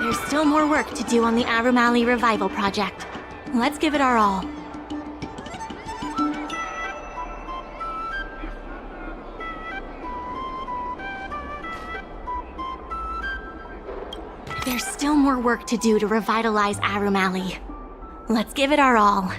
There's still more work to do on the Arumali Revival Project. Let's give it our all. There's still more work to do to revitalize Arumali. Let's give it our all.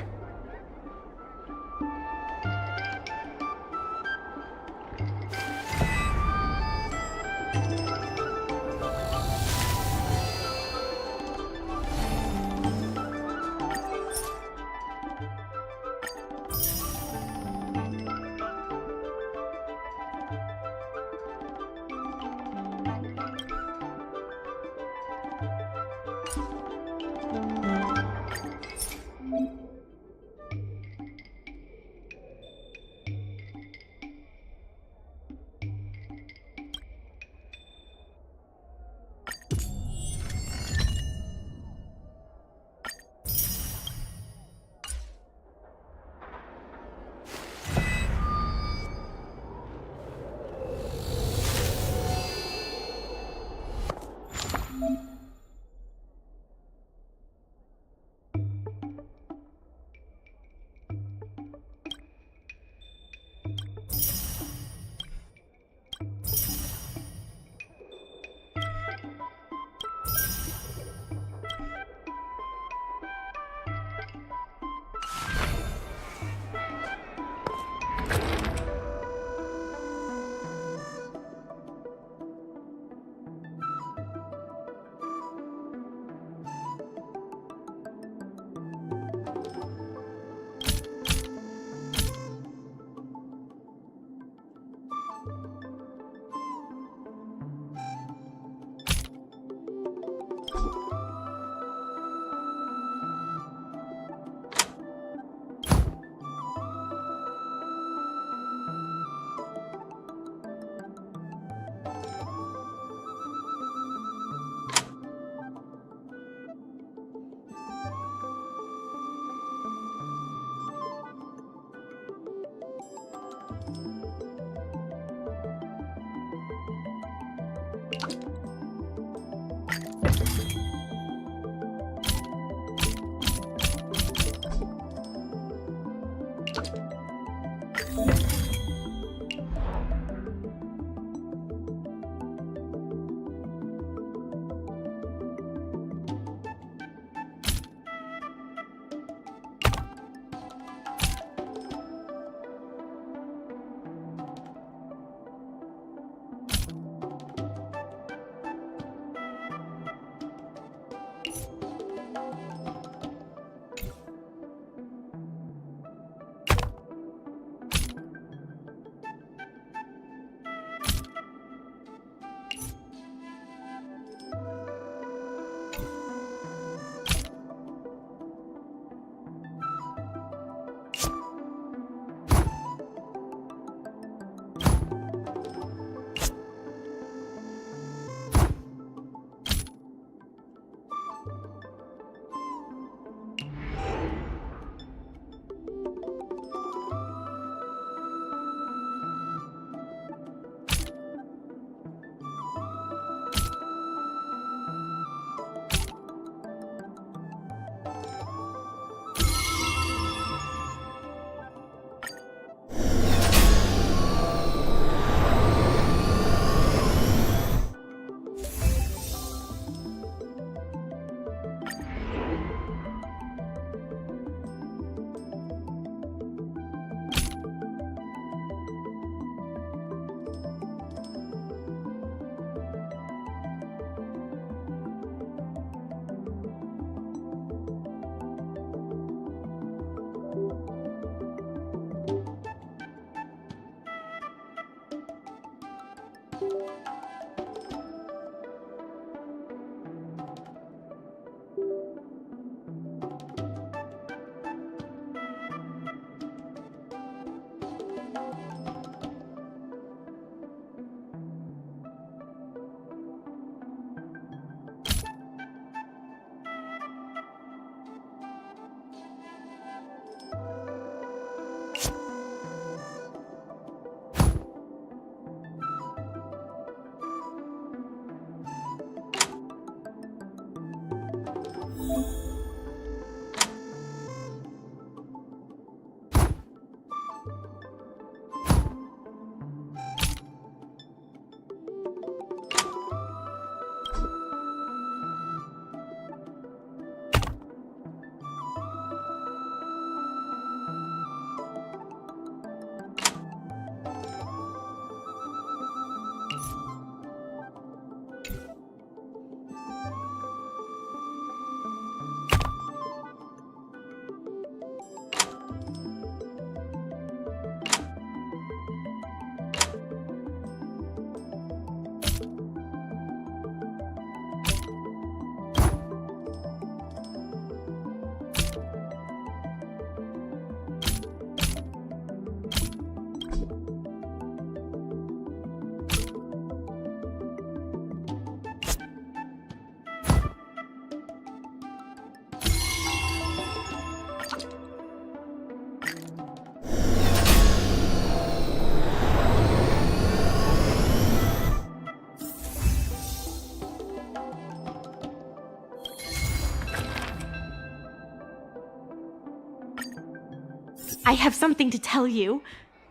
I have something to tell you.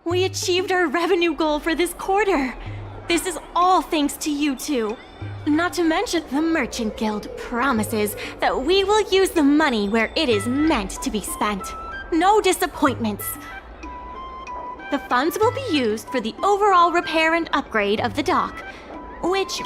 We achieved our revenue goal for this quarter. This is all thanks to you two. Not to mention, the Merchant Guild promises that we will use the money where it is meant to be spent. No disappointments. The funds will be used for the overall repair and upgrade of the dock, which...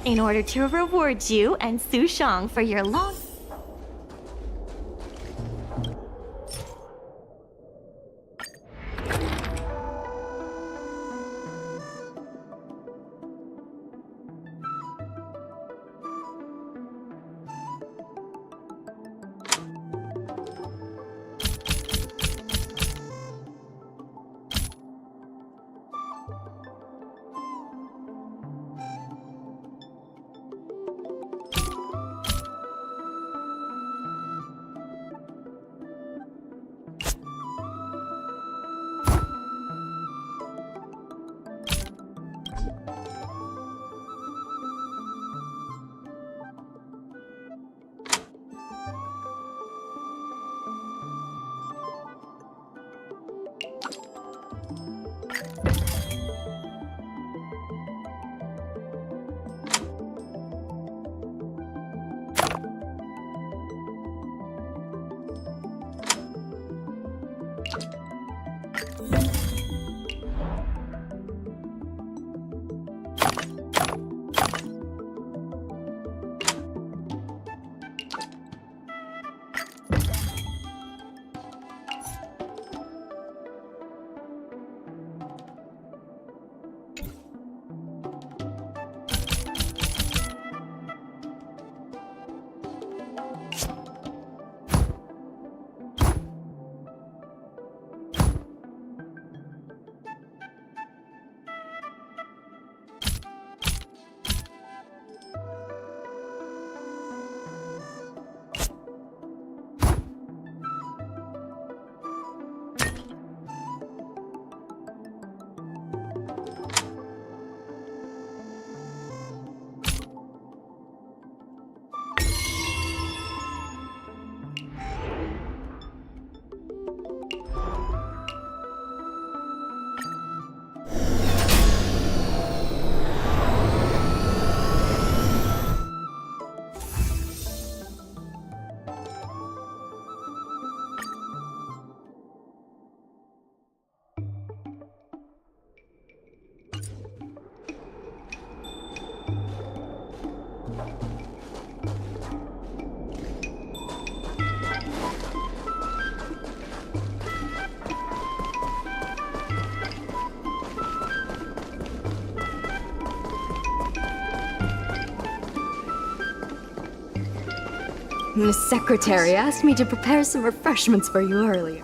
in order to reward you and Su Shang for your long... Miss Secretary asked me to prepare some refreshments for you earlier.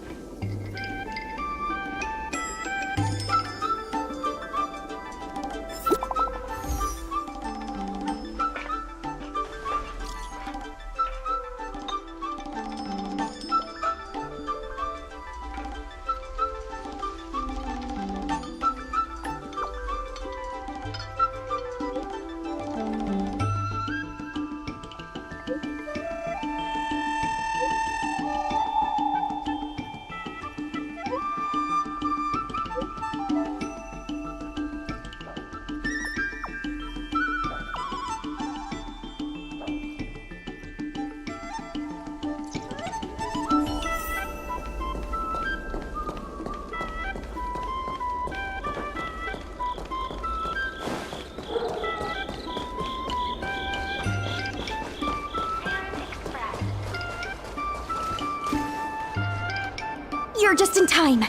You're just in time.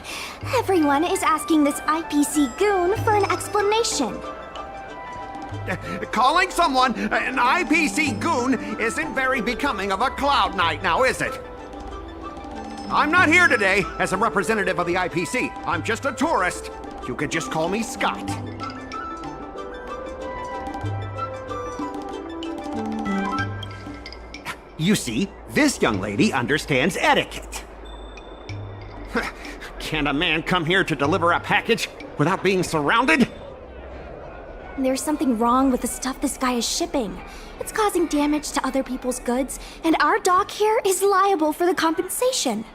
Everyone is asking this IPC goon for an explanation. Calling someone an IPC goon isn't very becoming of a Cloud Knight now, is it? I'm not here today as a representative of the IPC. I'm just a tourist. You could just call me Scott. You see, this young lady understands etiquette. Can a man come here to deliver a package without being surrounded? There's something wrong with the stuff this guy is shipping. It's causing damage to other people's goods, and our dock here is liable for the compensation.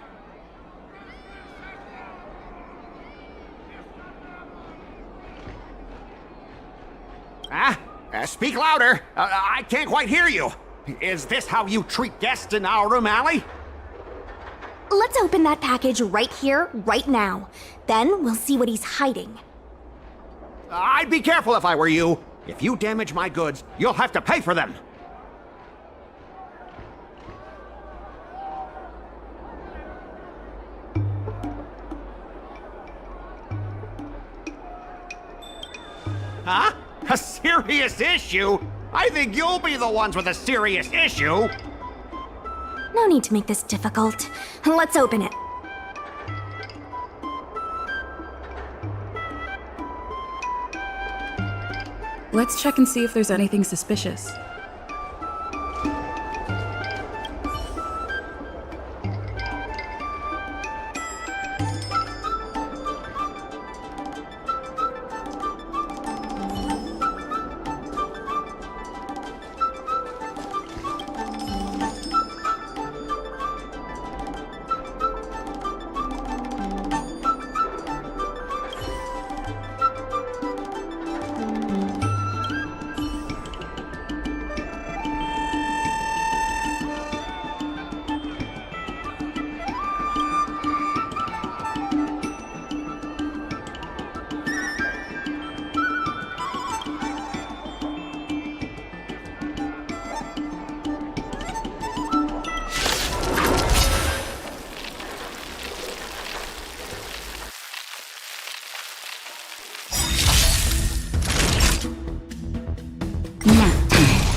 Speak louder. I can't quite hear you. Is this how you treat guests in our room alley? Let's open that package right here, right now. Then we'll see what he's hiding. I'd be careful if I were you. If you damage my goods, you'll have to pay for them. Huh? A serious issue? I think you'll be the ones with a serious issue. No need to make this difficult. Let's open it. Let's check and see if there's anything suspicious.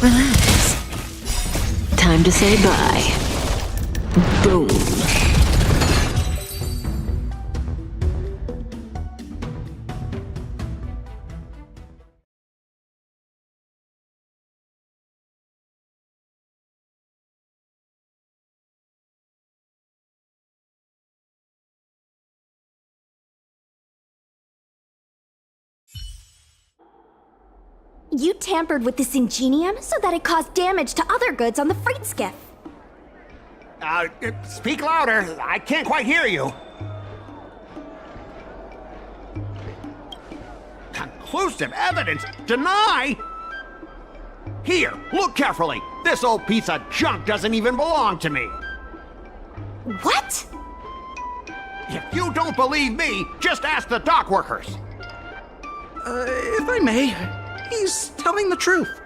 Relax. Time to say bye. Boom. You tampered with this ingenium so that it caused damage to other goods on the freight skiff. Speak louder. I can't quite hear you. Conclusive evidence? Deny? Here, look carefully. This old piece of junk doesn't even belong to me. What? If you don't believe me, just ask the dock workers. If I may, he's telling the truth.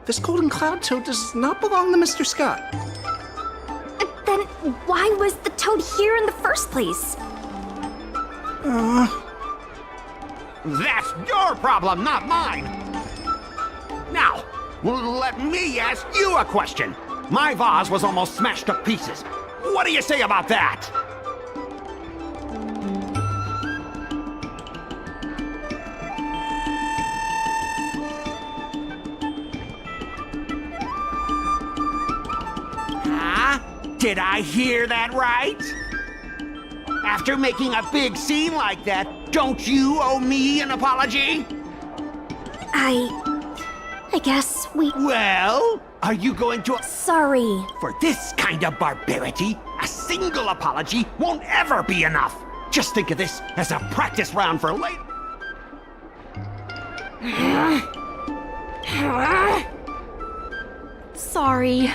This golden cloud toad does not belong to Mr. Scott. Then why was the toad here in the first place? That's your problem, not mine. Now, let me ask you a question. My vase was almost smashed to pieces. What do you say about that? Huh? Did I hear that right? After making a big scene like that, don't you owe me an apology? I guess we... Well, are you going to... Sorry. For this kind of barbarity, a single apology won't ever be enough. Just think of this as a practice round for later. Sorry.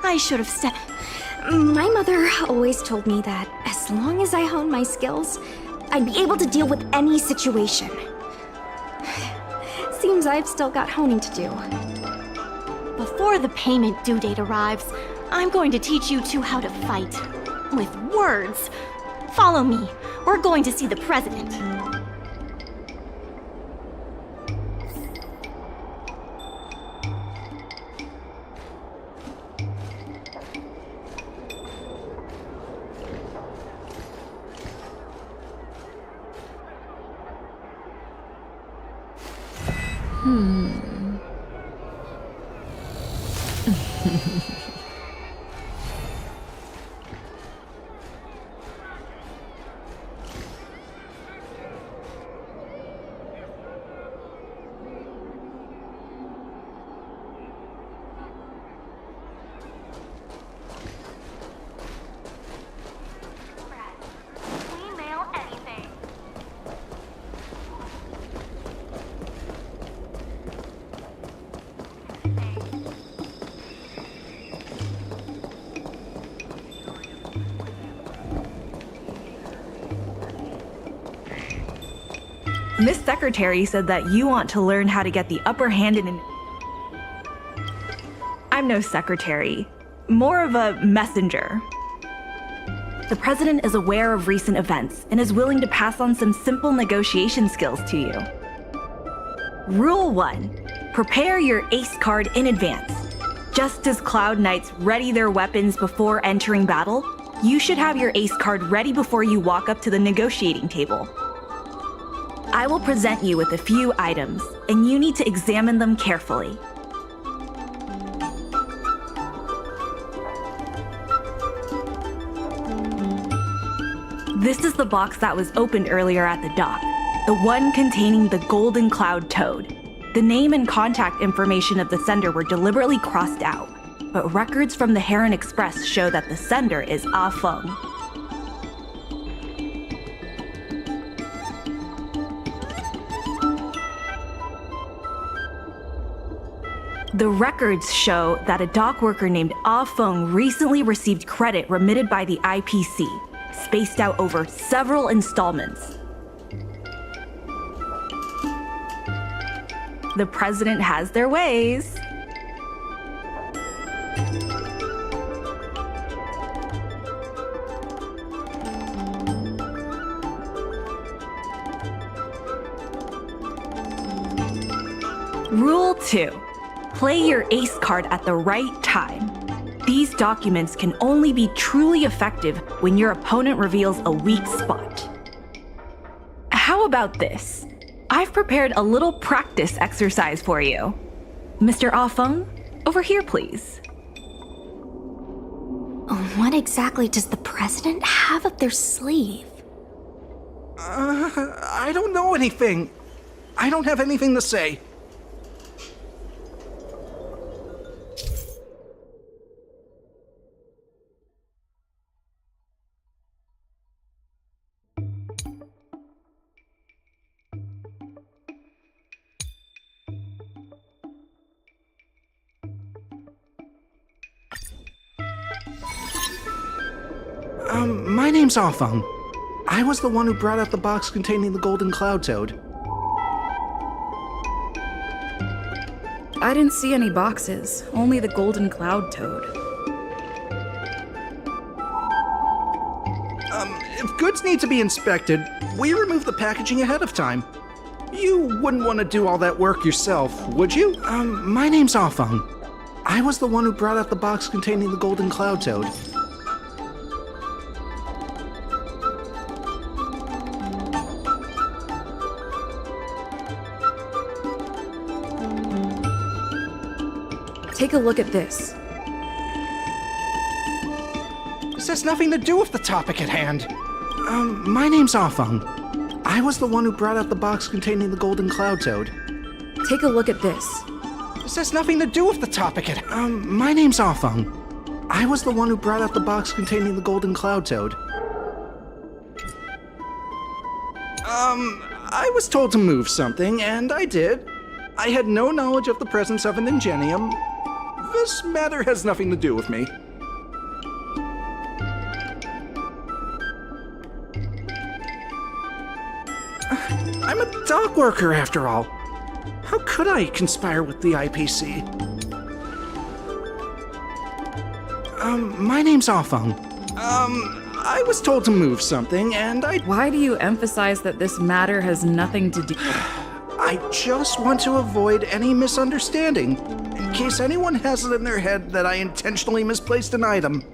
I should have stepped. My mother always told me that as long as I honed my skills, I'd be able to deal with any situation. Seems I've still got honing to do. Before the payment due date arrives, I'm going to teach you two how to fight. With words. Follow me. We're going to see the president. Email anything. Miss Secretary said that you want to learn how to get the upper hand in I'm no secretary, more of a messenger. The president is aware of recent events and is willing to pass on some simple negotiation skills to you. Rule 1. Prepare your ace card in advance. Just as Cloud Knights ready their weapons before entering battle, you should have your ace card ready before you walk up to the negotiating table. I will present you with a few items, and you need to examine them carefully. This is the box that was opened earlier at the dock, the one containing the Golden Cloud Toad. The name and contact information of the sender were deliberately crossed out, but records from the Heron Express show that the sender is Ah Feng. The records show that a dock worker named Ah Feng recently received credit remitted by the IPC, spaced out over several installments. The president has their ways. Rule 2. Play your ace card at the right time. These documents can only be truly effective when your opponent reveals a weak spot. How about this? I've prepared a little practice exercise for you. Mr. Ah Feng, over here, please. What exactly does the president have up their sleeve? I don't know anything. I don't have anything to say. My name's Ah Feng. I was the one who brought out the box containing the Golden Cloud Toad. I didn't see any boxes, only the Golden Cloud Toad. If goods need to be inspected, we remove the packaging ahead of time. You wouldn't want to do all that work yourself, would you? My name's Ah Feng. I was the one who brought out the box containing the Golden Cloud Toad. Take a look at this. This has nothing to do with the topic at hand. My name's Ah Feng. I was the one who brought out the box containing the Golden Cloud Toad. Take a look at this. This has nothing to do with the topic at my name's Ah Feng. I was the one who brought out the box containing the Golden Cloud Toad. I was told to move something, and I did. I had no knowledge of the presence of an ingenium. This matter has nothing to do with me. I'm a dock worker, after all. How could I conspire with the IPC? My name's Ah Feng. I was told to move something, and I... Why do you emphasize that this matter has nothing to do... I just want to avoid any misunderstanding, in case anyone has it in their head that I intentionally misplaced an item.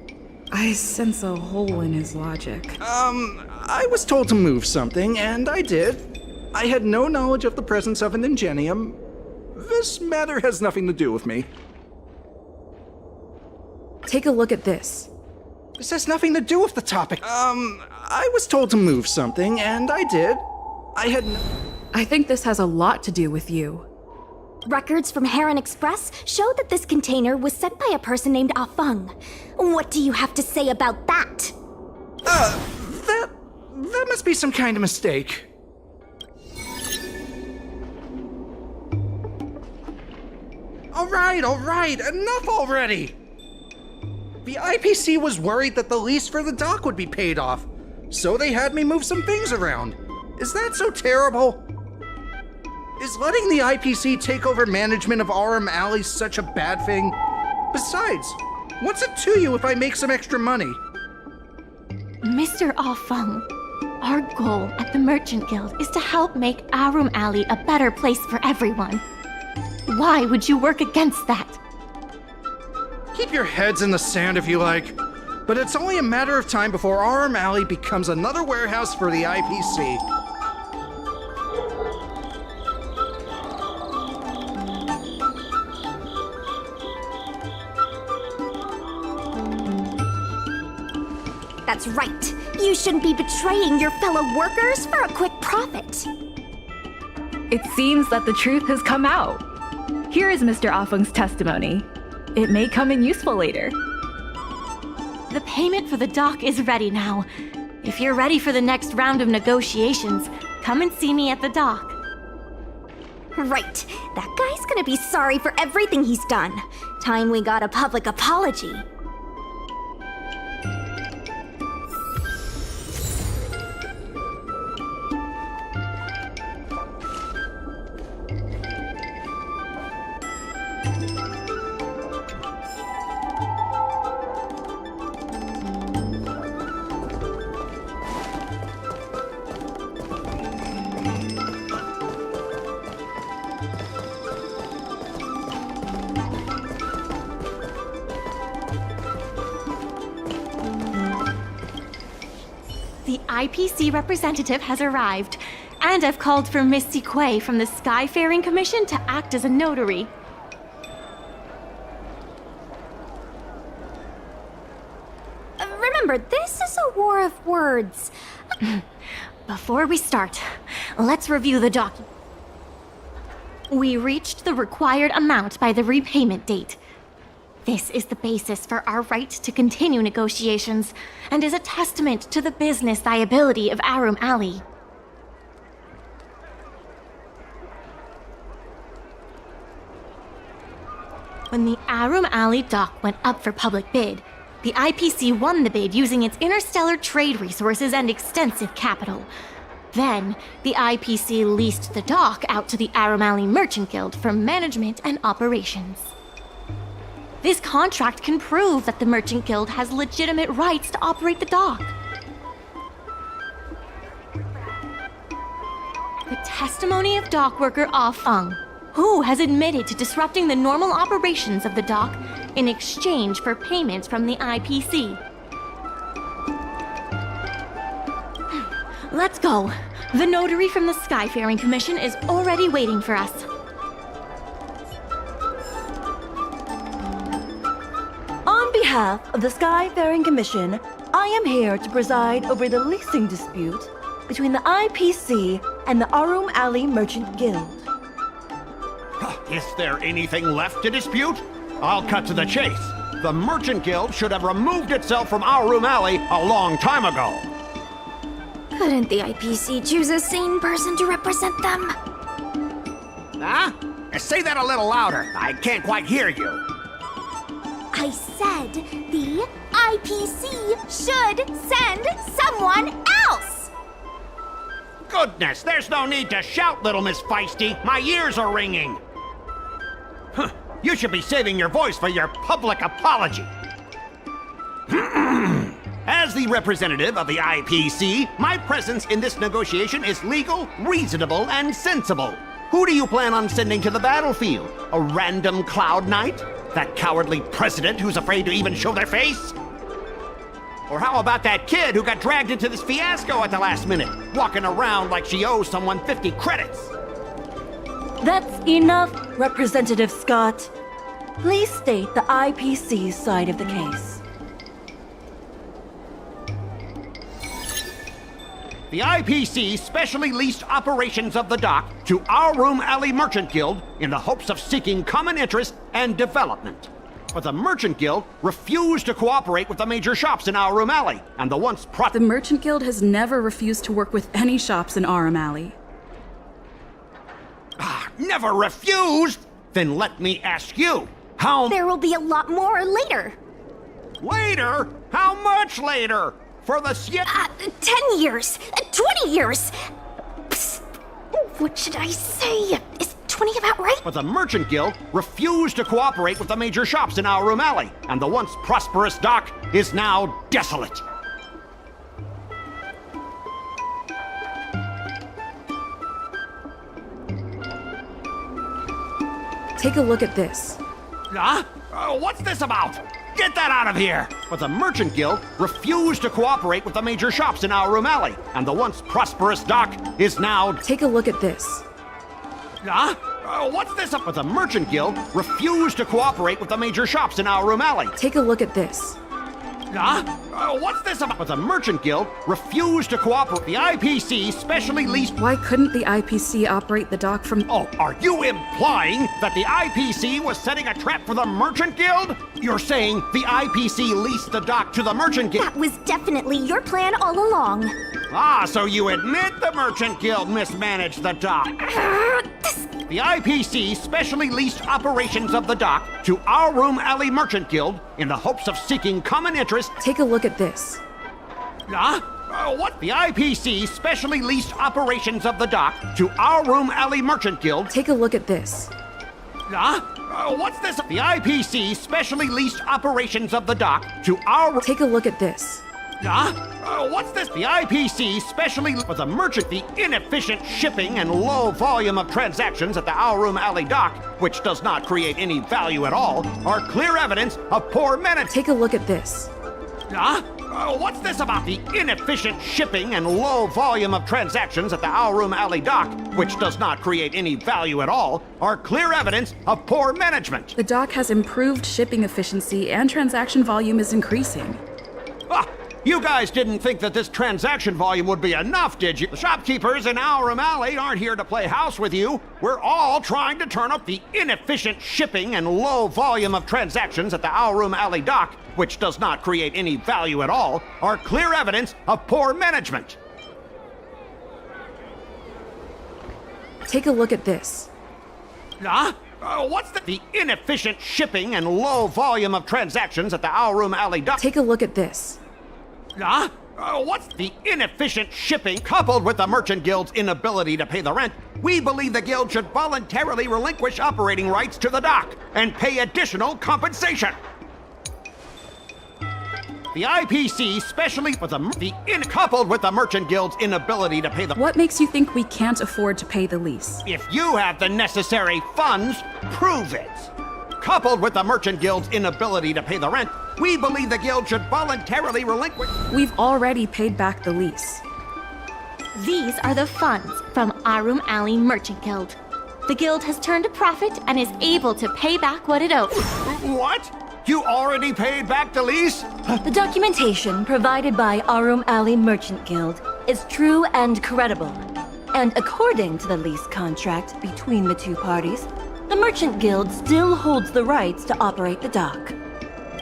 I sense a hole in his logic. I was told to move something, and I did. I had no knowledge of the presence of an ingenium. This matter has nothing to do with me. Take a look at this. This has nothing to do with the topic. I was told to move something, and I did. I had no... I think this has a lot to do with you. Records from Heron Express show that this container was sent by a person named Ah Feng. What do you have to say about that? That must be some kind of mistake. All right, enough already! The IPC was worried that the lease for the dock would be paid off, so they had me move some things around. Is that so terrible? Is letting the IPC take over management of RM Alley such a bad thing? Besides, what's it to you if I make some extra money? Mr. Ah Feng, our goal at the Merchant Guild is to help make Arum Alley a better place for everyone. Why would you work against that? Keep your heads in the sand if you like, but it's only a matter of time before RM Alley becomes another warehouse for the IPC. That's right. You shouldn't be betraying your fellow workers for a quick profit. It seems that the truth has come out. Here is Mr. Afeng's testimony. It may come in useful later. The payment for the dock is ready now. If you're ready for the next round of negotiations, come and see me at the dock. Right. That guy's gonna be sorry for everything he's done. Time we got a public apology. The IPC representative has arrived, and I've called for Miss Siquei from the Skyfaring Commission to act as a notary. Remember, this is a war of words. Before we start, let's review the document. We reached the required amount by the repayment date. This is the basis for our right to continue negotiations and is a testament to the business viability of Arum Alley. When the Arum Alley dock went up for public bid, the IPC won the bid using its interstellar trade resources and extensive capital. Then, the IPC leased the dock out to the Arum Alley Merchant Guild for management and operations. This contract can prove that the Merchant Guild has legitimate rights to operate the dock. The testimony of dock worker Ah Feng, who has admitted to disrupting the normal operations of the dock in exchange for payments from the IPC. Let's go. The notary from the Skyfaring Commission is already waiting for us. On behalf of the Skyfaring Commission, I am here to preside over the leasing dispute between the IPC and the Arum Alley Merchant Guild. Is there anything left to dispute? I'll cut to the chase. The Merchant Guild should have removed itself from Arum Alley a long time ago. Couldn't the IPC choose a sane person to represent them? Huh? Say that a little louder. I can't quite hear you. I said the IPC should send someone else! Goodness, there's no need to shout, little Miss Feisty. My ears are ringing. Huh. You should be saving your voice for your public apology. As the representative of the IPC, my presence in this negotiation is legal, reasonable, and sensible. Who do you plan on sending to the battlefield? A random Cloud Knight? That cowardly president who's afraid to even show their face? Or how about that kid who got dragged into this fiasco at the last minute, walking around like she owes someone 50 credits? That's enough, Representative Scott. Please state the IPC's side of the case. The IPC specially leased operations of the dock to Arum Alley Merchant Guild in the hopes of seeking common interest and development. But the Merchant Guild refused to cooperate with the major shops in Arum Alley, and the once The Merchant Guild has never refused to work with any shops in Arum Alley. Never refused? Then let me ask you, how... There will be a lot more later. Later? How much later? For the 10 years, 20 years. Psst. What should I say? Is 20 about right? But the Merchant Guild refused to cooperate with the major shops in our room alley, and the once prosperous dock is now desolate. Take a look at this. Huh? What's this about? Get that out of here! But the Merchant Guild refused to cooperate with the major shops in our room alley, and the once prosperous dock is now... Take a look at this. Huh? What's this about? But the Merchant Guild refused to cooperate with the major shops in our room alley. Take a look at this. Huh? What's this about? But the Merchant Guild refused to cooperate. The IPC specially leased... Why couldn't the IPC operate the dock from... Oh, are you implying that the IPC was setting a trap for the Merchant Guild? You're saying the IPC leased the dock to the Merchant Guild? That was definitely your plan all along. Ah, so you admit the Merchant Guild mismanaged the dock. The IPC specially leased operations of the dock to our room alley Merchant Guild in the hopes of seeking common interest. Take a look at this. Huh? What? The IPC specially leased operations of the dock to our room alley Merchant Guild. Take a look at this. Huh? What's this? The IPC specially leased operations of the dock to our... Take a look at this. Huh? What's this? The IPC specially for the merchant, the inefficient shipping and low volume of transactions at the Our Room Alley dock, which does not create any value at all, are clear evidence of poor management. Take a look at this. Huh? What's this about? The inefficient shipping and low volume of transactions at the Our Room Alley dock, which does not create any value at all, are clear evidence of poor management. The dock has improved shipping efficiency and transaction volume is increasing. Ah! You guys didn't think that this transaction volume would be enough, did you? The shopkeepers in Our Room Alley aren't here to play house with you. We're all trying to turn up the inefficient shipping and low volume of transactions at the Our Room Alley dock, which does not create any value at all, are clear evidence of poor management. Take a look at this. Huh? What's the inefficient shipping and low volume of transactions at the Our Room Alley dock? Take a look at this. Huh? What's the inefficient shipping coupled with the Merchant Guild's inability to pay the rent? We believe the Guild should voluntarily relinquish operating rights to the dock and pay additional compensation. The IPC specially for coupled with the Merchant Guild's inability to pay the... What makes you think we can't afford to pay the lease? If you have the necessary funds, prove it. Coupled with the Merchant Guild's inability to pay the rent, we believe the Guild should voluntarily relinquish... We've already paid back the lease. These are the funds from Our Room Alley Merchant Guild. The Guild has turned a profit and is able to pay back what it owes. What? You already paid back the lease? The documentation provided by Our Room Alley Merchant Guild is true and credible. And according to the lease contract between the two parties, the Merchant Guild still holds the rights to operate the dock.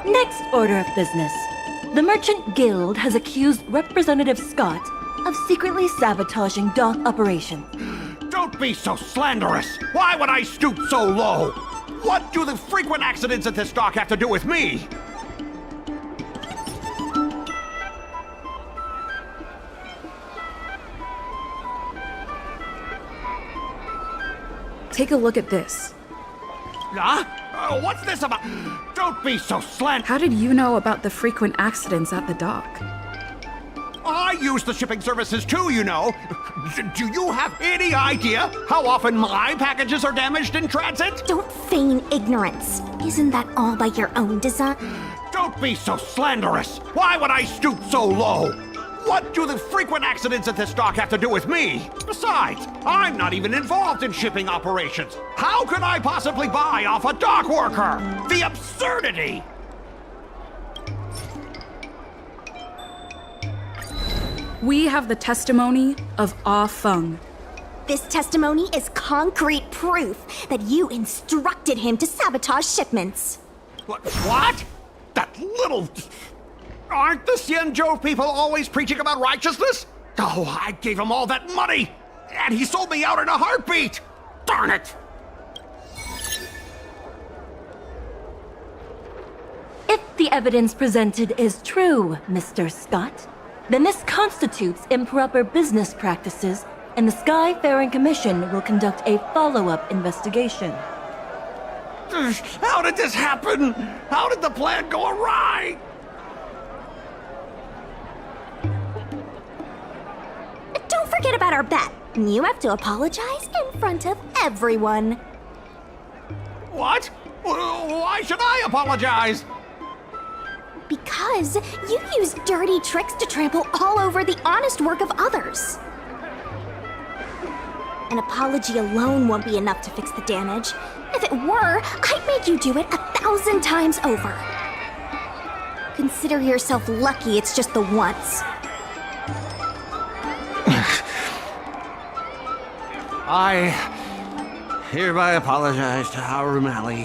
Next order of business. The Merchant Guild has accused Representative Scott of secretly sabotaging dock operations. Don't be so slanderous! Why would I stoop so low? What do the frequent accidents at this dock have to do with me? Take a look at this. Huh? What's this about? Don't be so slanderous! How did you know about the frequent accidents at the dock? I use the shipping services too, you know. Do you have any idea how often my packages are damaged in transit? Don't feign ignorance. Isn't that all by your own design? Don't be so slanderous! Why would I stoop so low? What do the frequent accidents at this dock have to do with me? Besides, I'm not even involved in shipping operations. How could I possibly buy off a dock worker? The absurdity! We have the testimony of Ah Feng. This testimony is concrete proof that you instructed him to sabotage shipments. What? That little... Aren't the Xianzhou people always preaching about righteousness? Oh, I gave him all that money, and he sold me out in a heartbeat! Darn it! If the evidence presented is true, Mr. Scott, then this constitutes improper business practices and the Skyfaring Commission will conduct a follow-up investigation. How did this happen? How did the plan go awry? Don't forget about our bet. You have to apologize in front of everyone. What? Why should I apologize? Because you use dirty tricks to trample all over the honest work of others. An apology alone won't be enough to fix the damage. If it were, I'd make you do it 1,000 times over. Consider yourself lucky it's just the once. I hereby apologize to Arum Alley.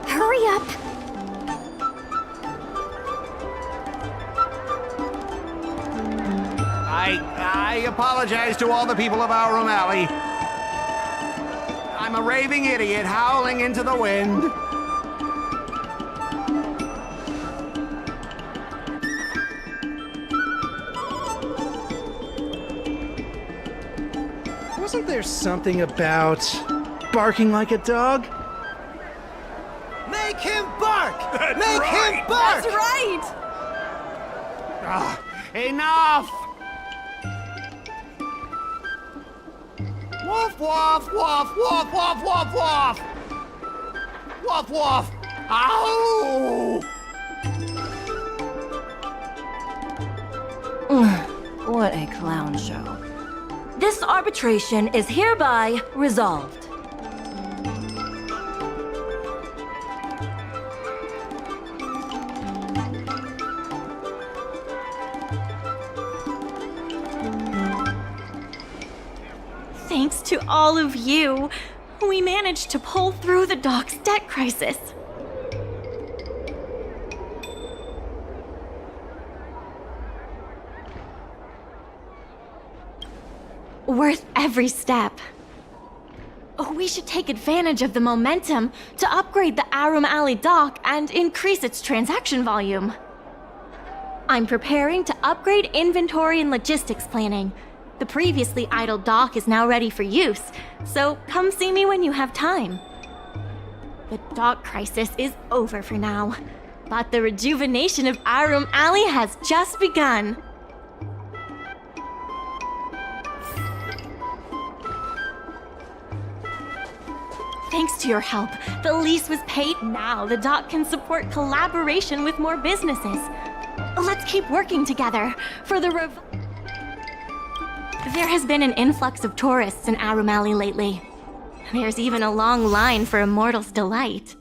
Hurry up. I apologize to all the people of Arum Alley. I'm a raving idiot howling into the wind. Wasn't there something about barking like a dog? Make him bark! That's Make right. him bark! That's right! Enough! Woof, woof, woof, woof, woof, woof, woof! Woof, woof! Ow! What a clown show. This arbitration is hereby resolved. Thanks to all of you, we managed to pull through the dock's debt crisis. Worth every step. We should take advantage of the momentum to upgrade the Arum Alley dock and increase its transaction volume. I'm preparing to upgrade inventory and logistics planning. The previously idle dock is now ready for use, so come see me when you have time. The dock crisis is over for now, but the rejuvenation of Arum Alley has just begun. Thanks to your help, the lease was paid. Now the dock can support collaboration with more businesses. Let's keep working together for the There has been an influx of tourists in Arum Alley lately. There's even a long line for Immortal's Delight.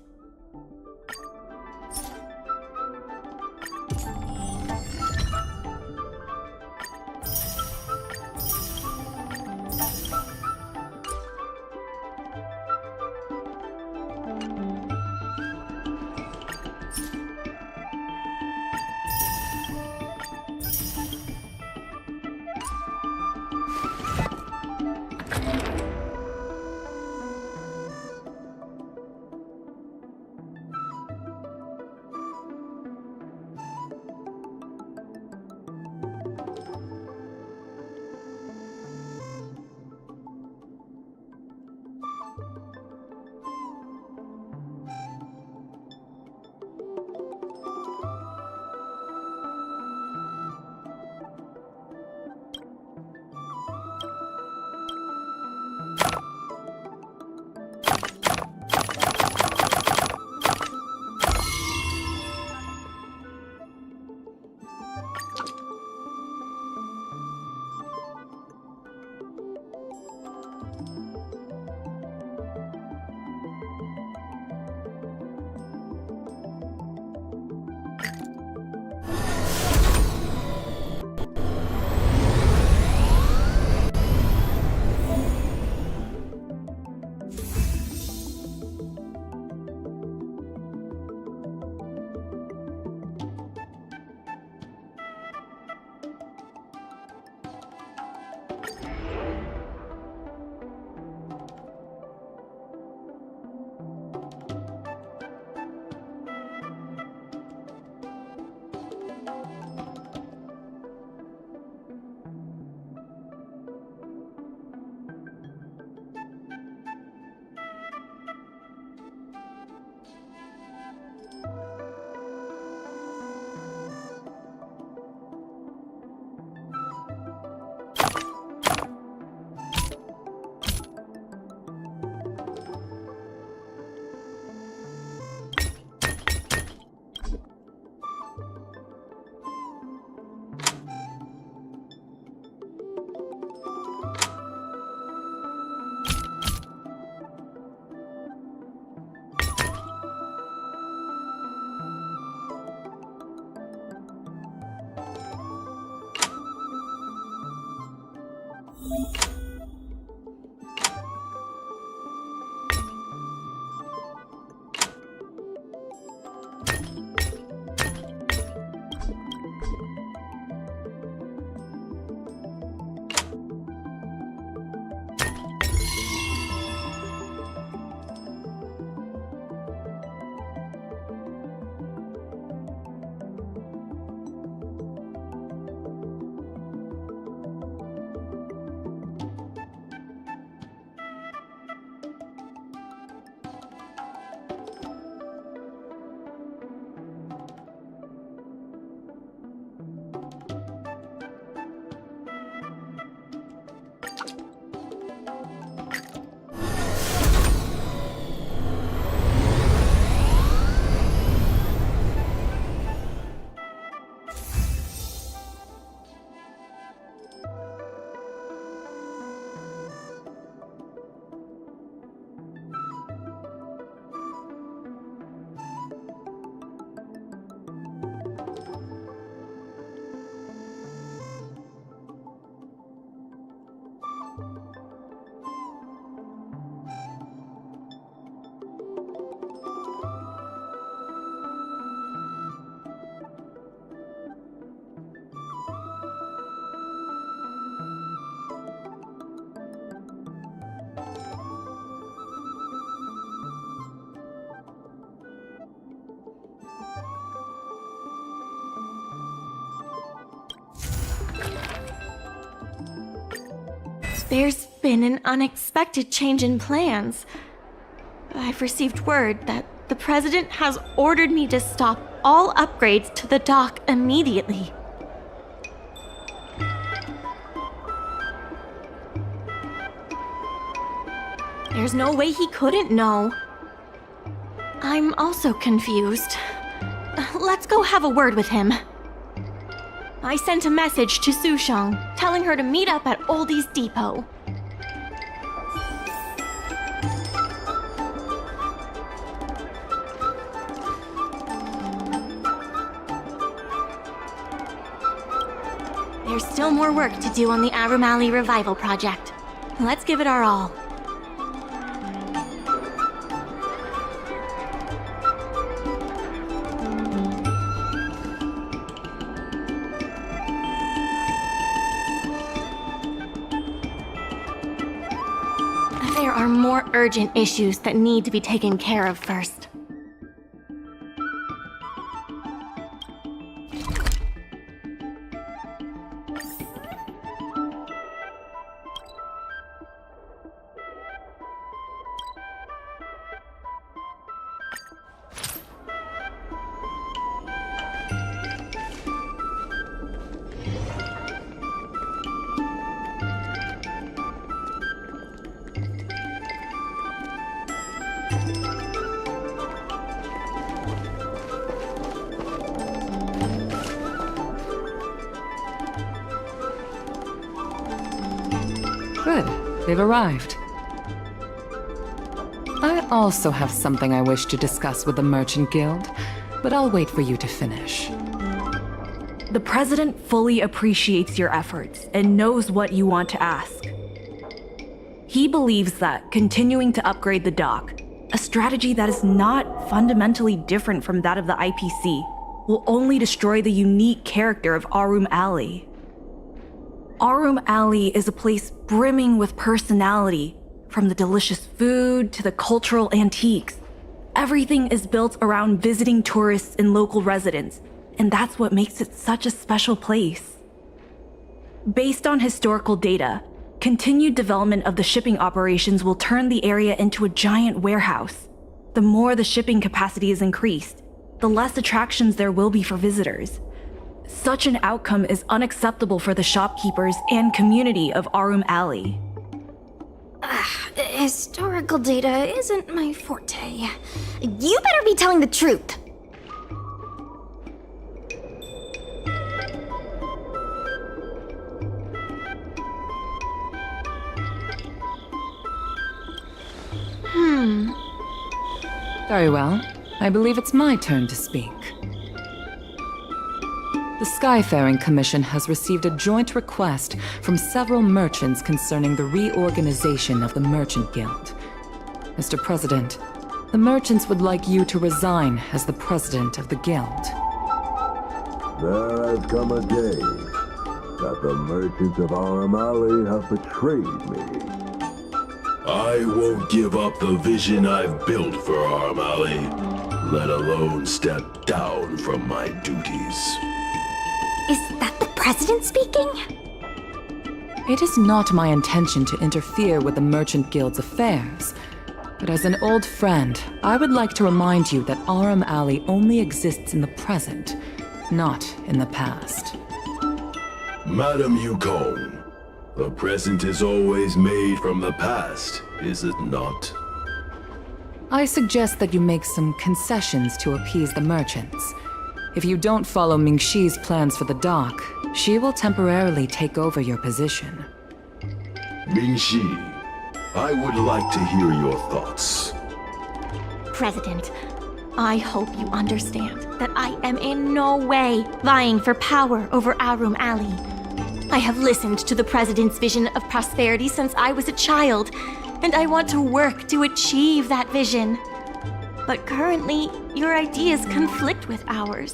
There's been an unexpected change in plans. I've received word that the President has ordered me to stop all upgrades to the dock immediately. There's no way he couldn't know. I'm also confused. Let's go have a word with him. I sent a message to Sushang, telling her to meet up at Oldie's Depot. There's still more work to do on the Arum Alley Revival Project. Let's give it our all. There are more urgent issues that need to be taken care of first. Good. They've arrived. I also have something I wish to discuss with the Merchant Guild, but I'll wait for you to finish. The President fully appreciates your efforts and knows what you want to ask. He believes that continuing to upgrade the dock, a strategy that is not fundamentally different from that of the IPC, will only destroy the unique character of Arum Alley. Arum Alley is a place brimming with personality, from the delicious food to the cultural antiques. Everything is built around visiting tourists and local residents, and that's what makes it such a special place. Based on historical data, continued development of the shipping operations will turn the area into a giant warehouse. The more the shipping capacity is increased, the less attractions there will be for visitors. Such an outcome is unacceptable for the shopkeepers and community of Arum Alley. Historical data isn't my forte. You better be telling the truth. Very well. I believe it's my turn to speak. The Skyfaring Commission has received a joint request from several merchants concerning the reorganization of the Merchant Guild. Mr. President, the merchants would like you to resign as the president of the guild. There has come a day that the merchants of Aramali have betrayed me. I won't give up the vision I've built for Aramali, let alone step down from my duties. Is that the president speaking? It is not my intention to interfere with the Merchant Guild's affairs, but as an old friend, I would like to remind you that Aram Alley only exists in the present, not in the past. Madam Yukong, the present is always made from the past, is it not? I suggest that you make some concessions to appease the merchants. If you don't follow Mingxi's plans for the dock, she will temporarily take over your position. Mingxi, I would like to hear your thoughts. President, I hope you understand that I am in no way vying for power over Arum Alley. I have listened to the President's vision of prosperity since I was a child, and I want to work to achieve that vision. But currently, your ideas conflict with ours.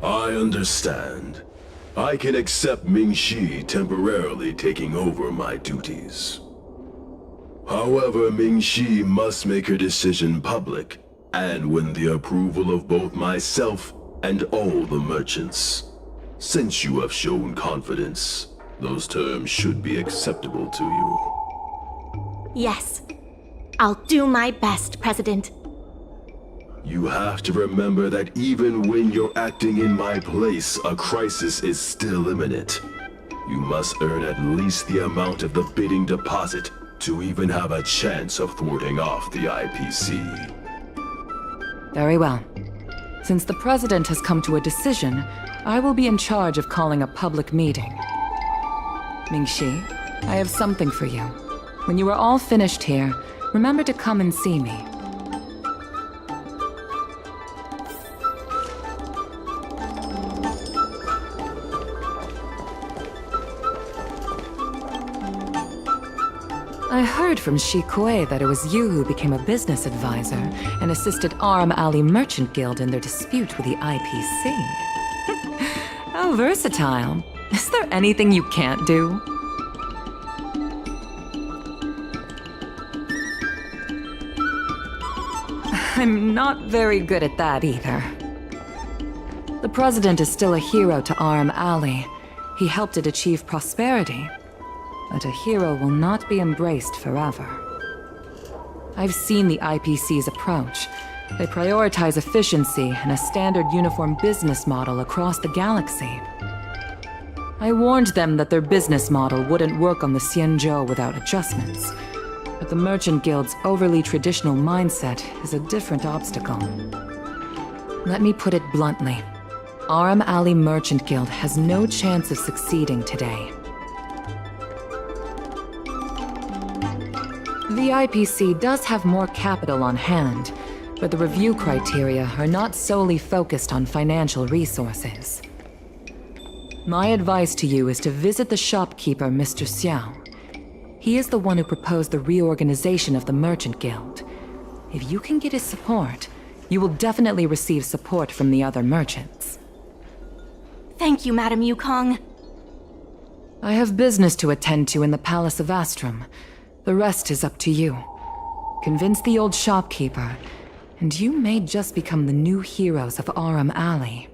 I understand. I can accept Mingxi temporarily taking over my duties. However, Mingxi must make her decision public and win the approval of both myself and all the merchants. Since you have shown confidence, those terms should be acceptable to you. Yes. I'll do my best, President. You have to remember that even when you're acting in my place, a crisis is still imminent. You must earn at least the amount of the bidding deposit to even have a chance of thwarting off the IPC. Very well. Since the President has come to a decision, I will be in charge of calling a public meeting. Mingxi, I have something for you. When you are all finished here, remember to come and see me. I heard from Shi Kuei that it was you who became a business advisor and assisted Aram Alley Merchant Guild in their dispute with the IPC. How versatile. Is there anything you can't do? I'm not very good at that either. The President is still a hero to Aram Alley. He helped it achieve prosperity. But a hero will not be embraced forever. I've seen the IPC's approach. They prioritize efficiency and a standard uniform business model across the galaxy. I warned them that their business model wouldn't work on the Xianzhou without adjustments. But the Merchant Guild's overly traditional mindset is a different obstacle. Let me put it bluntly. Aram Alley Merchant Guild has no chance of succeeding today. The IPC does have more capital on hand, but the review criteria are not solely focused on financial resources. My advice to you is to visit the shopkeeper, Mr. Xiao. He is the one who proposed the reorganization of the Merchant Guild. If you can get his support, you will definitely receive support from the other merchants. Thank you, Madam Yukong. I have business to attend to in the Palace of Astrum. The rest is up to you. Convince the old shopkeeper, and you may just become the new heroes of Aram Alley.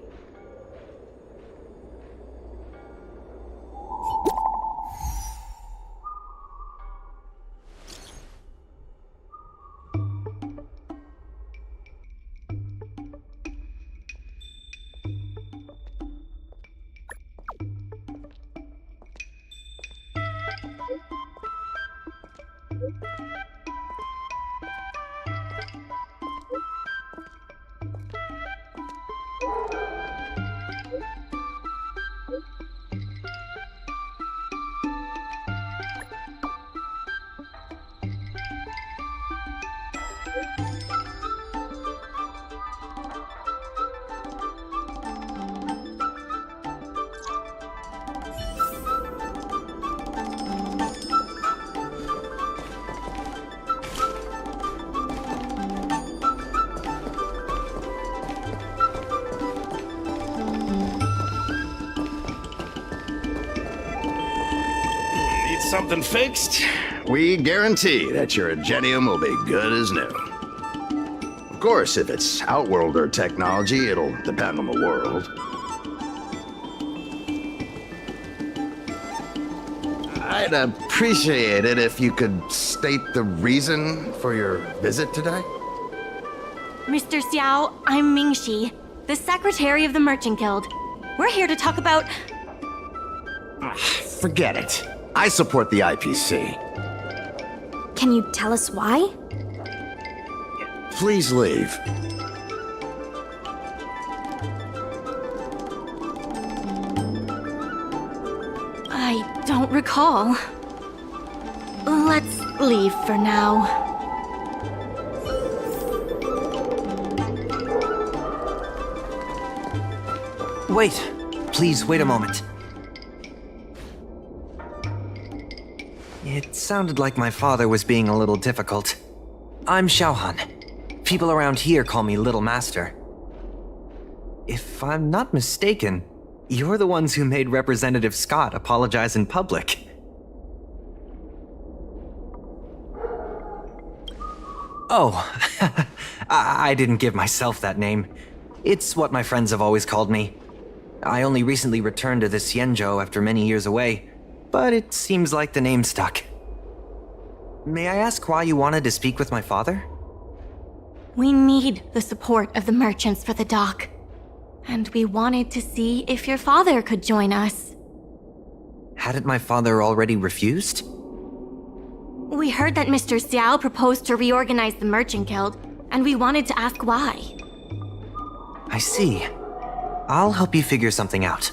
something fixed, we guarantee that your Ingenium will be good as new. Of course, if it's Outworlder technology, it'll depend on the world. I'd appreciate it if you could state the reason for your visit today. Mr. Xiao, I'm Mingxi, the secretary of the Merchant Guild. We're here to talk about... Forget it. I support the IPC. Can you tell us why? Please leave. I don't recall. Let's leave for now. Wait. Please, wait a moment. It sounded like my father was being a little difficult. I'm Xiaohan. People around here call me Little Master. If I'm not mistaken, you're the ones who made Representative Scott apologize in public. Oh, I didn't give myself that name. It's what my friends have always called me. I only recently returned to the Xianzhou after many years away, but it seems like the name stuck. May I ask why you wanted to speak with my father? We need the support of the merchants for the dock. And we wanted to see if your father could join us. Hadn't my father already refused? We heard that Mr. Xiao proposed to reorganize the Merchant Guild, and we wanted to ask why. I see. I'll help you figure something out.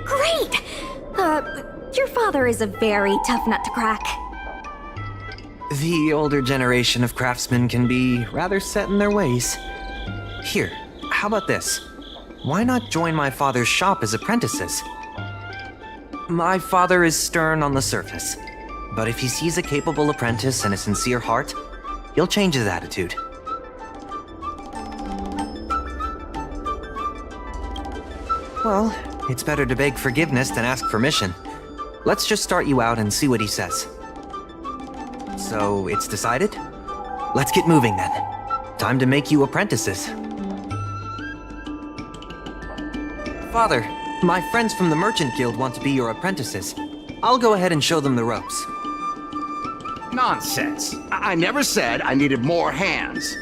Great! Your father is a very tough nut to crack. The older generation of craftsmen can be rather set in their ways. Here, how about this? Why not join my father's shop as apprentices? My father is stern on the surface, but if he sees a capable apprentice and a sincere heart, he'll change his attitude. Well, it's better to beg forgiveness than ask permission. Let's just start you out and see what he says. So, it's decided? Let's get moving then. Time to make you apprentices. Father, my friends from the Merchant Guild want to be your apprentices. I'll go ahead and show them the ropes. Nonsense. I never said I needed more hands.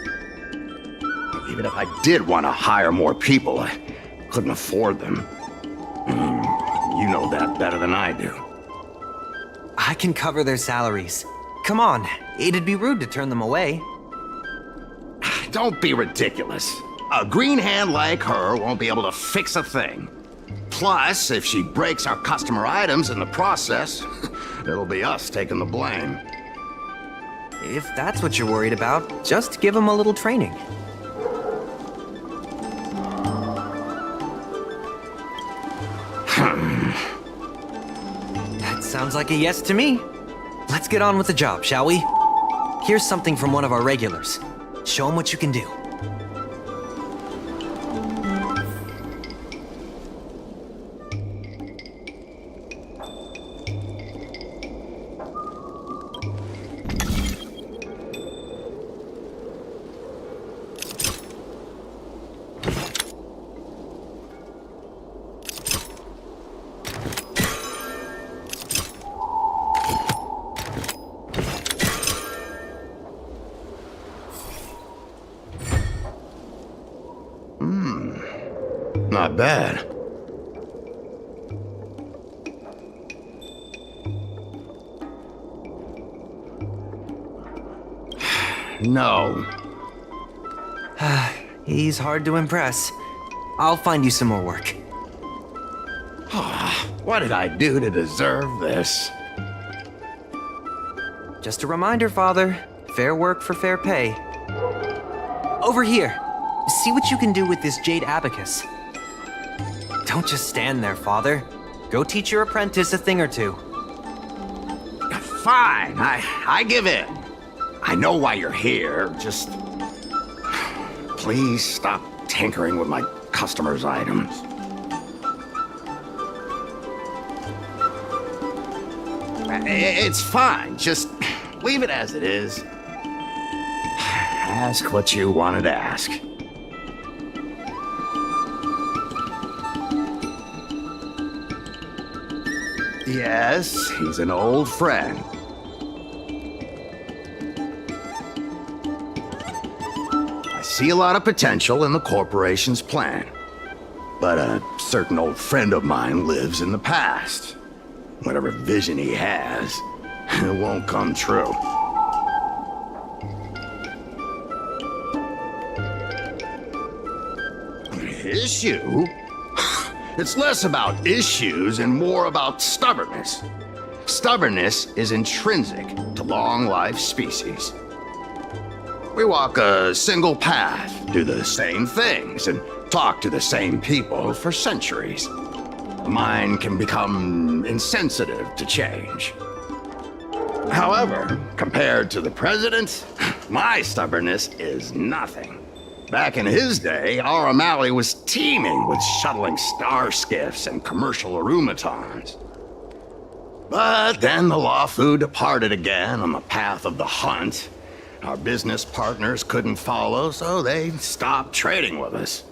Even if I did want to hire more people, I couldn't afford them. You know that better than I do. I can cover their salaries. Come on, it'd be rude to turn them away. Don't be ridiculous. A green hand like her won't be able to fix a thing. Plus, if she breaks our customer items in the process, it'll be us taking the blame. If that's what you're worried about, just give them a little training. That sounds like a yes to me. Let's get on with the job, shall we? Here's something from one of our regulars. Show them what you can do. Not bad. No. He's hard to impress. I'll find you some more work. What did I do to deserve this? Just a reminder, Father. Fair work for fair pay. Over here. See what you can do with this jade abacus. Don't just stand there, Father. Go teach your apprentice a thing or two. Fine, I give in. I know why you're here, just... Please stop tinkering with my customers' items. It's fine. Just leave it as it is. Ask what you wanted to ask. Yes, he's an old friend. I see a lot of potential in the corporation's plan. But a certain old friend of mine lives in the past. Whatever vision he has, it won't come true. Issue? It's less about issues and more about stubbornness. Stubbornness is intrinsic to long-life species. We walk a single path, do the same things, and talk to the same people for centuries. The mind can become insensitive to change. However, compared to the president, my stubbornness is nothing. Back in his day, our O'Malley was teeming with shuttling star skiffs and commercial aromatons. But then the Lawfu departed again on the path of the hunt. Our business partners couldn't follow, so they stopped trading with us.